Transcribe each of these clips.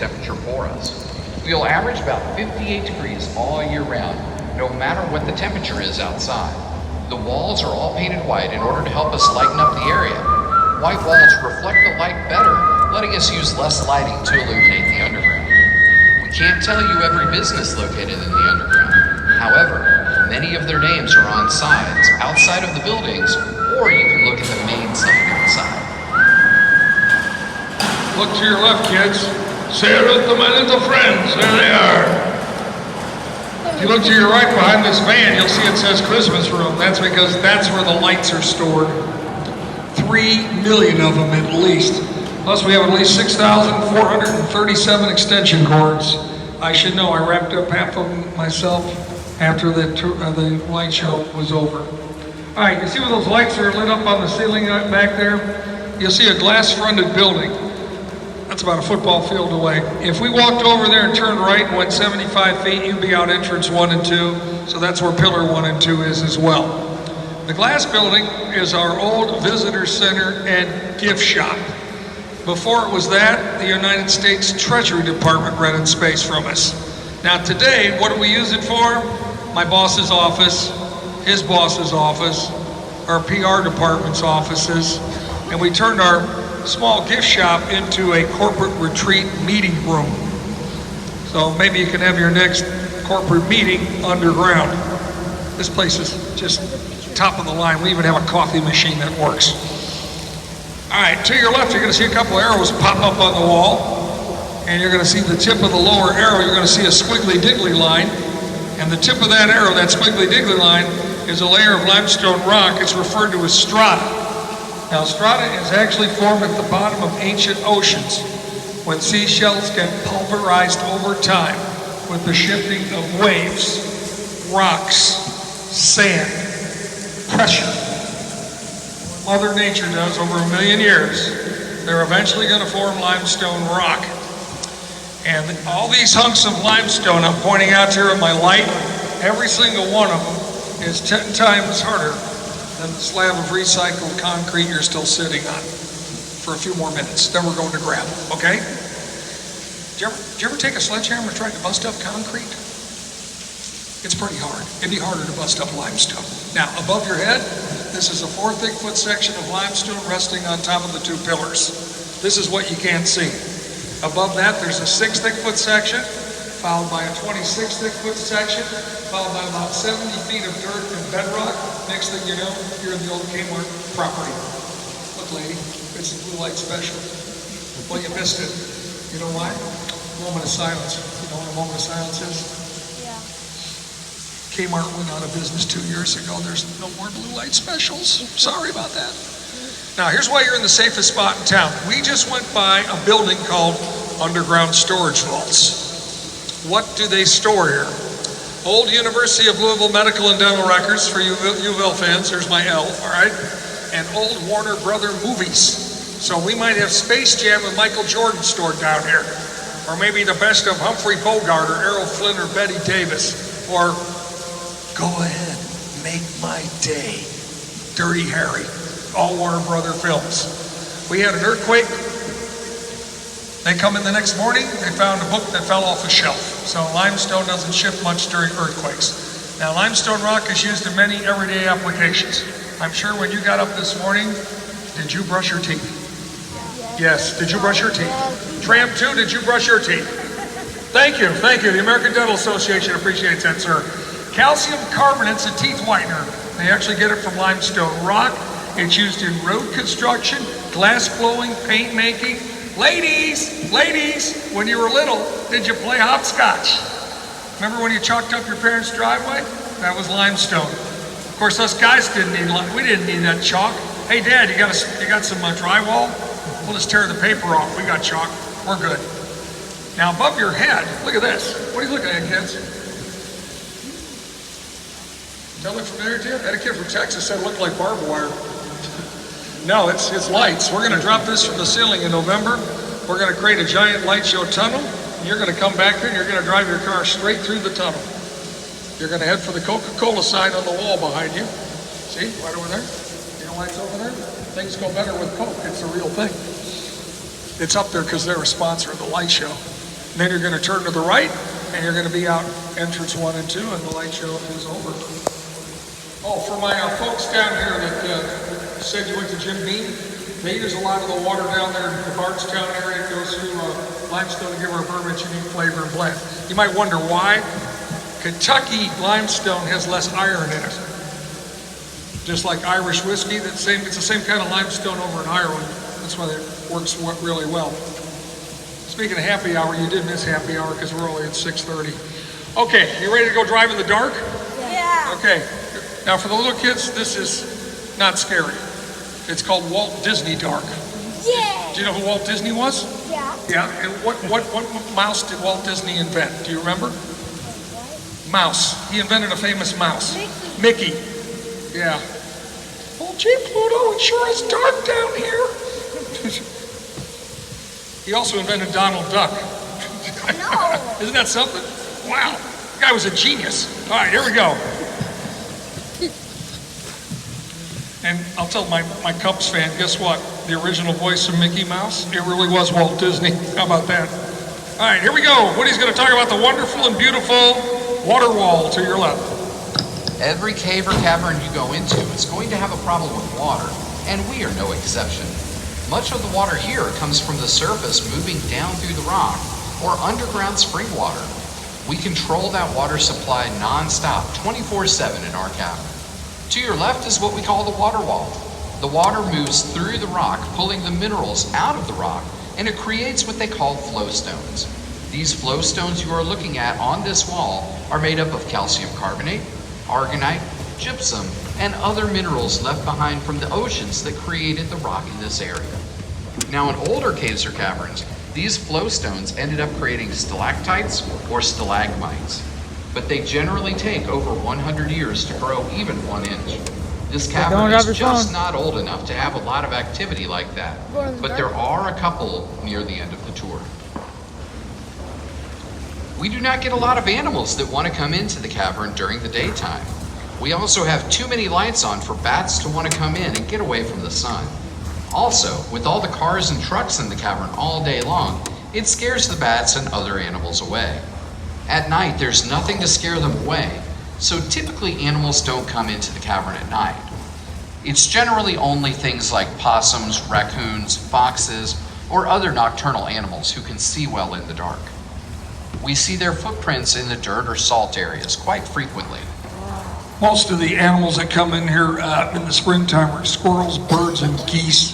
temperature for us. We'll average about 58 degrees all year round, no matter what the temperature is outside. The walls are all painted white in order to help us lighten up the area. White walls reflect the light better, letting us use less lighting to illuminate the underground. We can't tell you every business located in the underground. However, many of their names are on signs outside of the buildings, or you can look at the main sign inside. Look to your left, kids. Salute to my little friends. There they are. If you look to your right behind this van, you'll see it says Christmas room. That's because that's where the lights are stored. 3 million of them at least. Plus we have at least 6,437 extension cords. I should know, I wrapped up half of them myself after the light show was over. All right, you see where those lights are lit up on the ceiling back there? You'll see a glass-fronted building. That's about a football field away. If we walked over there and turned right and went 75 feet, you'd be out entrance 1 and 2. So that's where pillar 1 and 2 is as well. The glass building is our old visitor center and gift shop. Before it was that, the United States Treasury Department rented space from us. Now today, what do we use it for? My boss's office, his boss's office, our PR department's offices, and we turned our small gift shop into a corporate retreat meeting room. So maybe you can have your next corporate meeting underground. This place is just top of the line. We even have a coffee machine that works. All right, to your left, you're gonna see a couple arrows pop up on the wall, and you're gonna see the tip of the lower arrow, you're gonna see a squiggly diggly line, and the tip of that arrow, that squiggly diggly line, is a layer of limestone rock. It's referred to as strata. Now, strata is actually formed at the bottom of ancient oceans when seashells get pulverized over time with the shifting of waves, rocks, sand, pressure. Mother Nature does over 1 million years. They're eventually going to form limestone rock. And all these hunks of limestone I'm pointing out here in my light, every single one of them is 10 times harder than the slab of recycled concrete you're still sitting on for a few more minutes. Then we're going to gravel, okay? Did you ever take a sledgehammer and try to bust up concrete? It's pretty hard. It'd be harder to bust up limestone. Now, above your head, this is a 4 thick foot section of limestone resting on top of the 2 pillars. This is what you can't see. Above that, there's a 6 thick foot section, followed by a 26 thick foot section, followed by about 70 feet of dirt and bedrock. Next thing you know, you're in the old Kmart property. Look, lady, it's a blue light special. Well, you missed it. You know why? Moment of silence. You know what a moment of silence is? Kmart went out of business 2 years ago. There's no more blue light specials. Sorry about that. Now, here's why you're in the safest spot in town. We just went by a building called Underground Storage Vaults. What do they store here? Old University of Louisville medical and dental records for you U of L fans. There's my L, all right? And old Warner Brother movies. So we might have Space Jam with Michael Jordan stored down here. Or maybe the best of Humphrey Bogart or Errol Flynn or Betty Davis. Or Go Ahead, Make My Day, Dirty Harry, all Warner Brother films. We had an earthquake. They come in the next morning, they found a book that fell off a shelf. So limestone doesn't shift much during earthquakes. Now, limestone rock is used in many everyday applications. I'm sure when you got up this morning, did you brush your teeth? Yes, did you brush your teeth? Tram 2, did you brush your teeth? Thank you. The American Dental Association appreciates that, sir. Calcium carbonate's a teeth whitener. They actually get it from limestone rock. It's used in road construction, glass blowing, paint making. Ladies, when you were little, did you play hopscotch? Remember when you chalked up your parents' driveway? That was limestone. Of course, us guys didn't need that chalk. Hey, Dad, you got some drywall? We'll just tear the paper off. We got chalk. We're good. Now, above your head, look at this. What are you looking at, kids? That look familiar to you? I had a kid from Texas said it looked like barbed wire. No, it's lights. We're going to drop this from the ceiling in November. We're going to create a giant light show tunnel. And you're going to come back here and you're going to drive your car straight through the tunnel. You're going to head for the Coca-Cola sign on the wall behind you. See, right over there? You know why it's over there? Things go better with Coke. It's the real thing. It's up there because they're a sponsor of the light show. Then you're going to turn to the right, and you're going to be out entrance 1 and 2, and the light show is over. Oh, for my folks down here that said you went to Jim Beam, they use a lot of the water down there in the Bardstown area. It goes through limestone to give her a bourbon's unique flavor and blend. You might wonder why. Kentucky limestone has less iron in it. Just like Irish whiskey, it's the same kind of limestone over in Ireland. That's why it works really well. Speaking of happy hour, you did miss happy hour because we're only at 6:30. Okay, you ready to go drive in the dark? Yeah. Okay. Now for the little kids, this is not scary. It's called Walt Disney Dark. Yeah. Do you know who Walt Disney was? Yeah. Yeah. And what mouse did Walt Disney invent? Do you remember? Mouse. He invented a famous mouse. Mickey. Yeah. Oh, gee, Pluto, it sure is dark down here. He also invented Donald Duck. No. Isn't that something? Wow. The guy was a genius. All right, here we go. And I'll tell my Cubs fan, guess what? The original voice of Mickey Mouse, it really was Walt Disney. How about that? All right, here we go. Woody's going to talk about the wonderful and beautiful water wall to your left. Every cave or cavern you go into is going to have a problem with water, and we are no exception. Much of the water here comes from the surface moving down through the rock or underground spring water. We control that water supply non-stop 24/7 in our cavern. To your left is what we call the water wall. The water moves through the rock, pulling the minerals out of the rock, and it creates what they call flow stones. These flow stones you are looking at on this wall are made up of calcium carbonate, argonite, gypsum, and other minerals left behind from the oceans that created the rock in this area. Now in older caves or caverns, these flow stones ended up creating stalactites or stalagmites, but they generally take over 100 years to grow even 1 inch. This cavern is just not old enough to have a lot of activity like that, but there are a couple near the end of the tour. We do not get a lot of animals that want to come into the cavern during the daytime. We also have too many lights on for bats to want to come in and get away from the sun. Also, with all the cars and trucks in the cavern all day long, it scares the bats and other animals away. At night, there's nothing to scare them away, so typically animals don't come into the cavern at night. It's generally only things like possums, raccoons, foxes, or other nocturnal animals who can see well in the dark. We see their footprints in the dirt or salt areas quite frequently. Most of the animals that come in here in the springtime are squirrels, birds, and geese.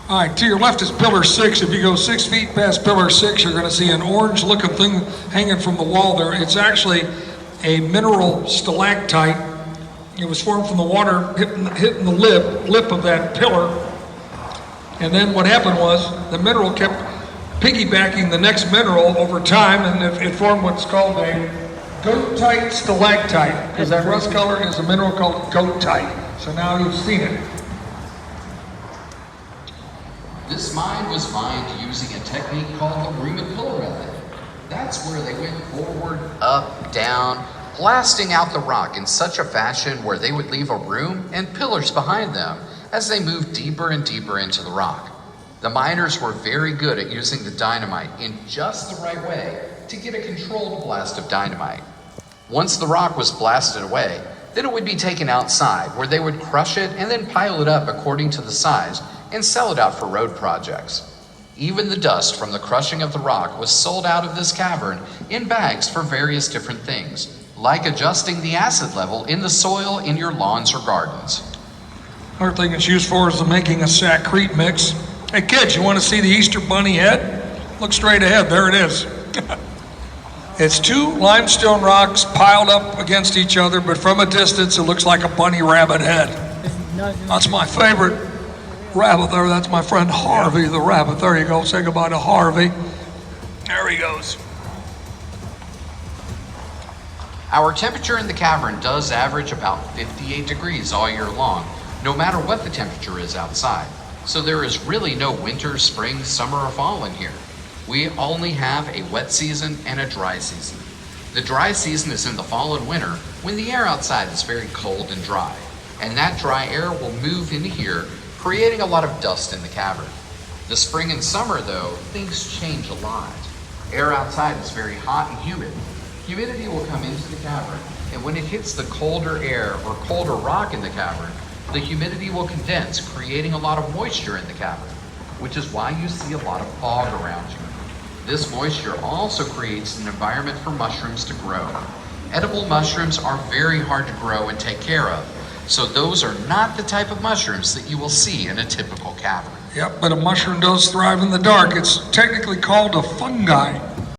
All right, to your left is pillar 6. If you go 6 feet past pillar 6, you're going to see an orange-looking thing hanging from the wall there. It's actually a mineral stalactite. It was formed from the water hitting the lip of that pillar. And then what happened was the mineral kept piggybacking the next mineral over time, and it formed what's called a goethite stalactite, because that rust color is a mineral called goethite. So now you've seen it. This mine was mined using a technique called the room and pillar method. That's where they went forward, up, down, blasting out the rock in such a fashion where they would leave a room and pillars behind them as they moved deeper and deeper into the rock. The miners were very good at using the dynamite in just the right way to get a controlled blast of dynamite. Once the rock was blasted away, then it would be taken outside where they would crush it and then pile it up according to the size and sell it out for road projects. Even the dust from the crushing of the rock was sold out of this cavern in bags for various different things, like adjusting the acid level in the soil in your lawns or gardens. Another thing it's used for is the making of saccharine mix. Hey kids, you want to see the Easter bunny head? Look straight ahead, there it is. It's 2 limestone rocks piled up against each other, but from a distance it looks like a bunny rabbit head. That's my favorite rabbit there. That's my friend Harvey the rabbit. There you go. Say goodbye to Harvey. There he goes. Our temperature in the cavern does average about 58 degrees all year long, no matter what the temperature is outside. So there is really no winter, spring, summer, or fall in here. We only have a wet season and a dry season. The dry season is in the fall and winter when the air outside is very cold and dry, and that dry air will move into here, creating a lot of dust in the cavern. The spring and summer, though, things change a lot. Air outside is very hot and humid. Humidity will come into the cavern, and when it hits the colder air or colder rock in the cavern, the humidity will condense, creating a lot of moisture in the cavern, which is why you see a lot of fog around you. This moisture also creates an environment for mushrooms to grow. Edible mushrooms are very hard to grow and take care of, so those are not the type of mushrooms that you will see in a typical cavern. Yep, but a mushroom does thrive in the dark. It's technically called a fungi.